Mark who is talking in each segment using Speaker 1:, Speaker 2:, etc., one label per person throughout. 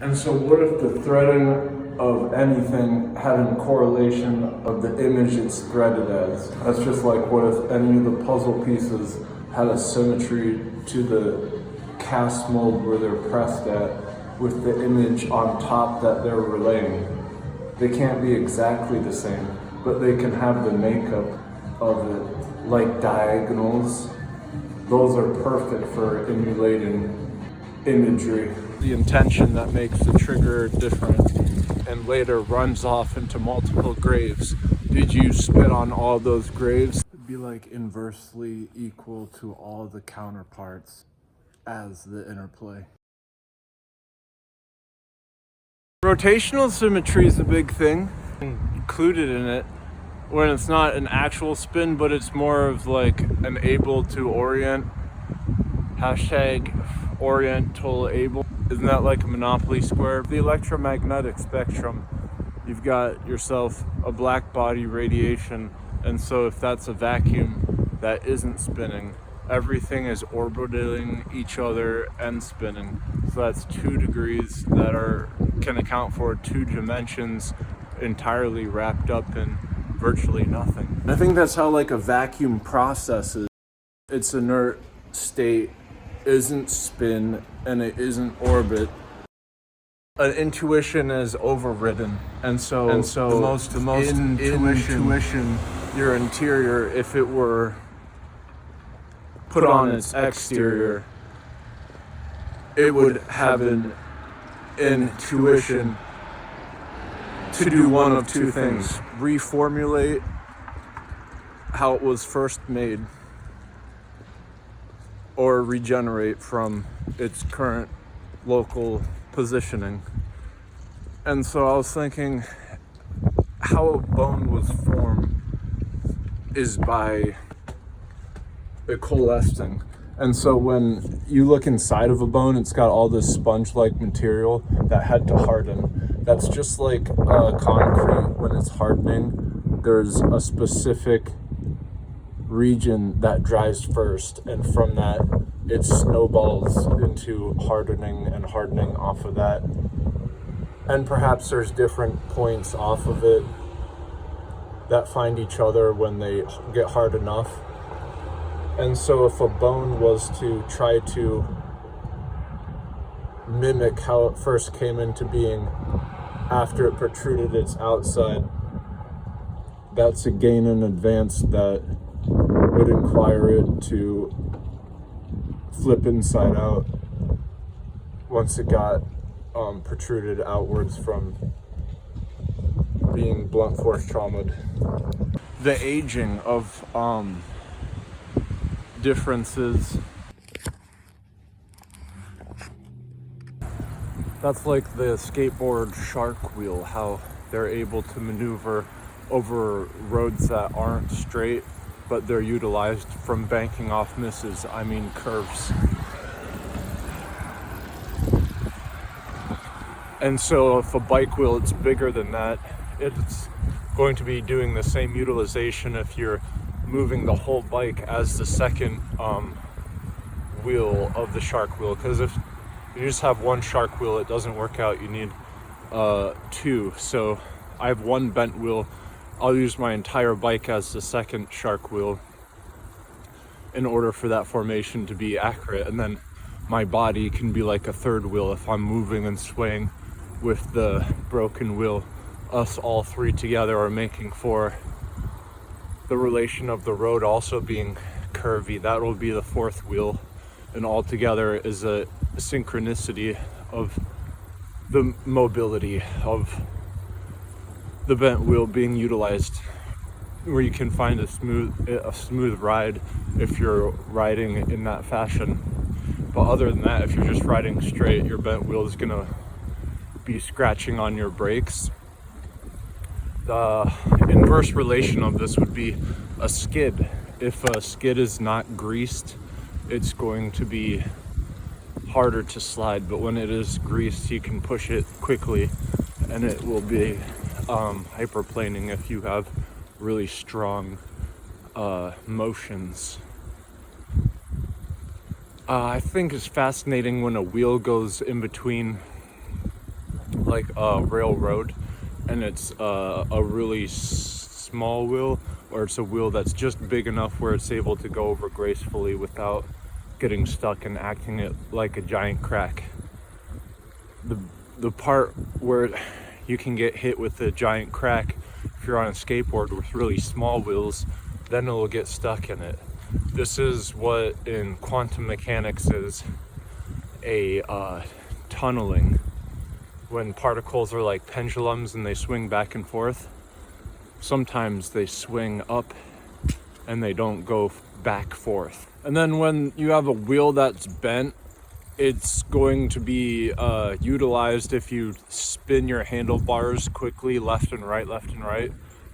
Speaker 1: And so what if the threading of anything had a correlation of the image it's threaded as? That's just like what if any of the puzzle pieces had a symmetry to the cast mold where they're pressed at with the image on top that they're relaying. They can't be exactly the same, but they can have the makeup of it, like diagonals. Those are perfect for emulating imagery. The intention that makes the trigger different and later runs off into multiple graves. Did you spit on all those graves? It'd be like inversely equal to all the counterparts as the interplay. Rotational symmetry is a big thing included in it when it's not an actual spin, but it's more of like an able to orient. Hashtag oriental able. Isn't that like a Monopoly square? The electromagnetic spectrum, you've got yourself a black body radiation, and so if that's a vacuum that isn't spinning, everything is orbiting each other and spinning. So that's 2 degrees that can account for 2 dimensions entirely wrapped up in virtually nothing. I think that's how like a vacuum processes. Its inert state isn't spin and it isn't orbit. An intuition is overridden, and so the most intuition, your interior, if it were put on its exterior, it would have an intuition to do one of 2 things: reformulate how it was first made, or regenerate from its current local positioning. And so I was thinking, how a bone was formed is by it coalescing. And so when you look inside of a bone, it's got all this sponge-like material that had to harden. That's just like concrete. When it's hardening, there's a specific region that dries first, and from that it snowballs into hardening and hardening off of that. And perhaps there's different points off of it that find each other when they get hard enough. And so if a bone was to try to mimic how it first came into being after it protruded its outside, that's a gain in advance that would require it to flip inside out once it got protruded outwards from being blunt force traumaed. The aging of differences, that's like the skateboard shark wheel, how they're able to maneuver over roads that aren't straight, but they're utilized from banking off misses, curves. And so if a bike wheel is bigger than that, it's going to be doing the same utilization if you're moving the whole bike as the second wheel of the shark wheel. Because if you just have one shark wheel, it doesn't work out. You need 2. So I have 1 bent wheel. I'll use my entire bike as the second shark wheel in order for that formation to be accurate. And then my body can be like a 3rd wheel if I'm moving and swaying with the broken wheel. Us all 3 together are making for the relation of the road also being curvy. That will be the 4th wheel, and altogether is a synchronicity of the mobility of the bent wheel being utilized, where you can find a smooth ride if you're riding in that fashion. But other than that, if you're just riding straight, your bent wheel is gonna be scratching on your brakes. The inverse relation of this would be a skid. If a skid is not greased, it's going to be harder to slide, but when it is greased, you can push it quickly and it will be hyperplaning if you have really strong motions. I think it's fascinating when a wheel goes in between like a railroad, and it's a really small wheel, or it's a wheel that's just big enough where it's able to go over gracefully without getting stuck and acting it like a giant crack. The part where you can get hit with a giant crack if you're on a skateboard with really small wheels, then it'll get stuck in it. This is what in quantum mechanics is a tunneling. When particles are like pendulums and they swing back and forth, sometimes they swing up and they don't go back forth. And then when you have a wheel that's bent, it's going to be utilized if you spin your handlebars quickly left and right.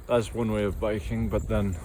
Speaker 1: That's one way of biking, but then...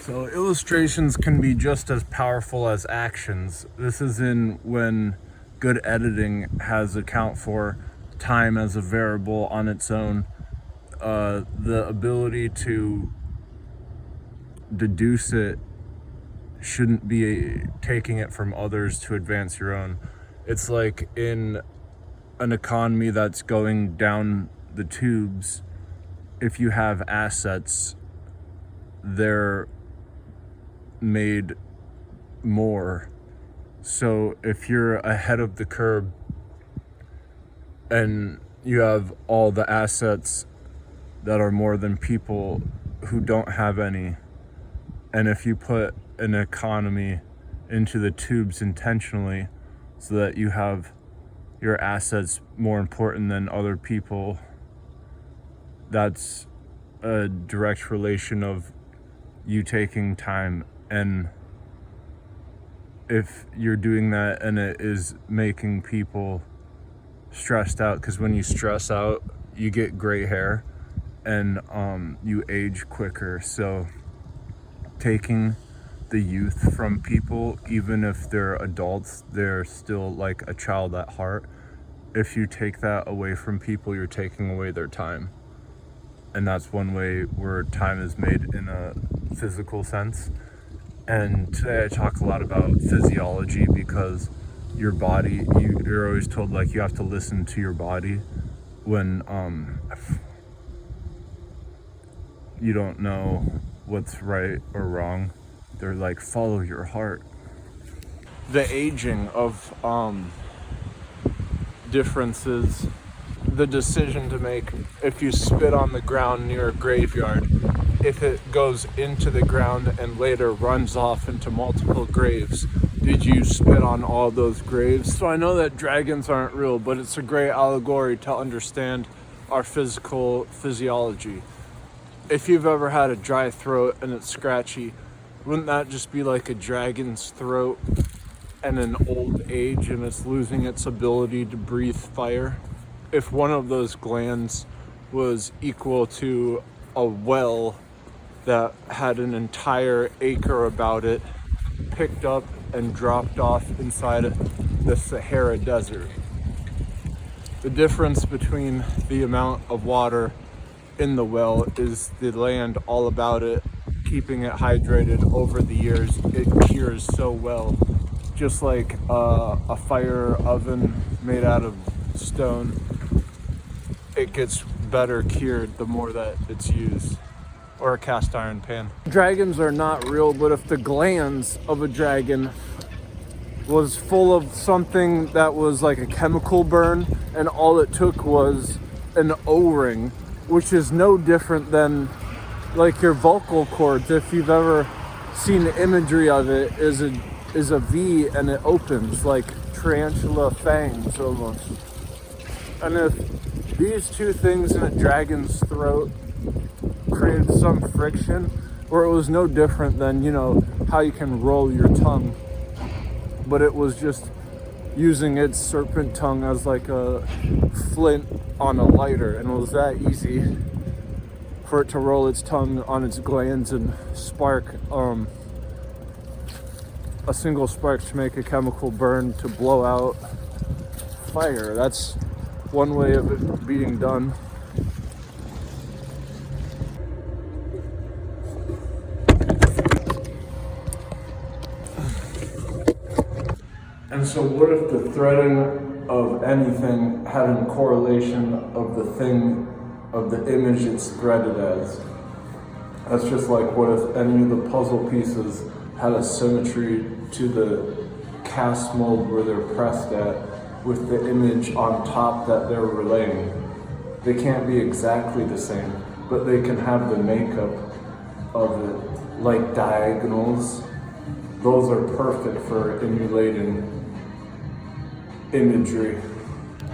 Speaker 1: So illustrations can be just as powerful as actions. This is in when good editing has account for time as a variable on its own. The ability to deduce it shouldn't be taking it from others to advance your own. It's like in an economy that's going down the tubes, if you have assets, they're made more. So if you're ahead of the curve and you have all the assets that are more than people who don't have any, and if you put an economy into the tubes intentionally so that you have your assets more important than other people, that's a direct relation of you taking time. And if you're doing that and it is making people stressed out, because when you stress out, you get gray hair and you age quicker. So taking the youth from people, even if they're adults, they're still like a child at heart. If you take that away from people, you're taking away their time. And that's one way where time is made in a physical sense. And today I talk a lot about physiology, because your body, you're always told like you have to listen to your body when you don't know what's right or wrong. They're like, follow your heart. The aging of differences, the decision to make if you spit on the ground near a graveyard, if it goes into the ground and later runs off into multiple graves, did you spit on all those graves? So I know that dragons aren't real, but it's a great allegory to understand our physical physiology. If you've ever had a dry throat and it's scratchy, wouldn't that just be like a dragon's throat and an old age, and it's losing its ability to breathe fire? If one of those glands was equal to a well that had an entire acre about it, picked up and dropped off inside the Sahara Desert. The difference between the amount of water in the well is the land all about it, keeping it hydrated over the years. It cures so well, just like a fire oven made out of stone. It gets better cured the more that it's used, or a cast iron pan. Dragons are not real, but if the glands of a dragon was full of something that was like a chemical burn, and all it took was an O-ring, which is no different than like your vocal cords. If you've ever seen the imagery of it, is a V and it opens like tarantula fangs almost. And if these two things in a dragon's throat created some friction, or it was no different than, you know, how you can roll your tongue, but it was just using its serpent tongue as like a flint on a lighter, and it was that easy for it to roll its tongue on its glands and spark a single spark to make a chemical burn to blow out fire. That's one way of it being done. And so what if the threading of anything had a correlation of the thing, of the image it's threaded as? That's just like, what if any of the puzzle pieces had a symmetry to the cast mold where they're pressed at with the image on top that they're relaying? They can't be exactly the same, but they can have the makeup of it, like diagonals. Those are perfect for emulating imagery.